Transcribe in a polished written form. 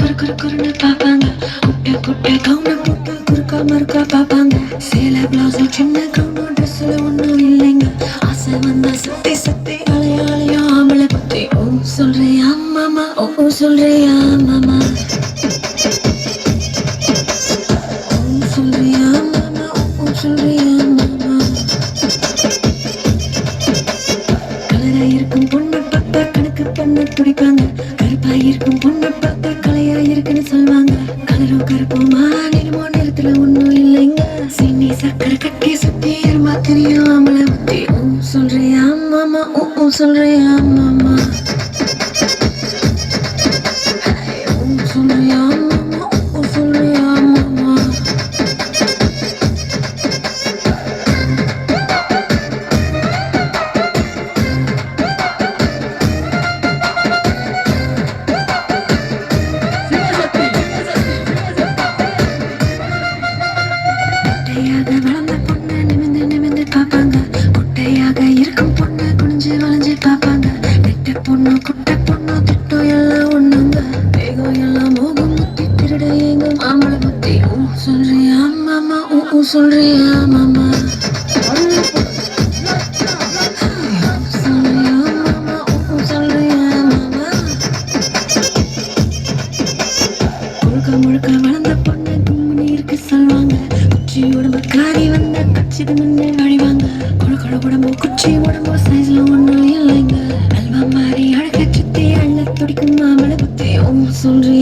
குறு குறு குறுன்னு பாப்பாங்க. குட்டை குட்டை கவுன போட்டு குறுக்கா மறுக்கா பாப்பாங்க. சேலை பிளவுஸு சின்ன கவுனும் ட்ரெஸ்ஸில் ஒன்றும் இல்லைங்க. ஆசை வந்தா சுத்தி சுத்தி அலையாளையும் ஆம்பளை பத்தி. ஓ சொல்றியா மாமா, ஓ சொல்றியா மாமா, ஓ சொல்றியா மாமா, ஓ சொல்றியா மாமா. கலரா இருக்கும் பொண்ணை பார்த்தா கணக்கு பண்ண துடிப்பாங்க. கருப்பா இருக்கும் பொண்ணை பார்த்தா கலையா இருக்குன்னு சொல்லுவாங்க. கலரும் கருப்புமா நிறமோ நிறத்துல ஒன்றும் இல்லைங்க. சீனி சக்கரை கட்டி சுத்தி எருமா தெரியும் ஆம்பளை பத்தி. ஓ சொல்றியா மாமா, ஓ சொல்றியா மாமா, ஓ சொல்றியா மாமா, ஓ சொல்றியா மாமா. குட்டையாக வளர்ந்த பொண்ணு நிமிந்து நிமிந்து பார்ப்பாங்க. குட்டையாக இருக்கும் பொண்ணு குனிஞ்சு வளைஞ்சு பார்ப்பாங்க. நெட்ட பொண்ணு குட்டை பொண்ணு திட்டம் எல்லாம் ஒண்ணுங்க. வேகம் எல்லாம் மோகம் முத்தி திருட எங்கும் ஆம்பளை புத்தி. ஓ சொல்றியா மாமா, ஓ சொல்றியா மாமா, சொல்றியா மாமா, ஓ சொல்றியா மாமா. முழுக்க முழுக்க வளர்ந்த பொண்ணு கும்முனி இருக்கு சொல்லுவாங்க. குச்சி உடம்பு காரி வந்த கச்சிது முன்னே வழிவாங்க. கொழு கொழு உடம்பு குச்சி உடம்பு சைஸ்ல ஒன்றும் இல்லைங்க. அல்வா மாதிரி அழக சுத்தி அள்ள துடிக்கும் மாமலை புத்தி. ஓ சொல்றியா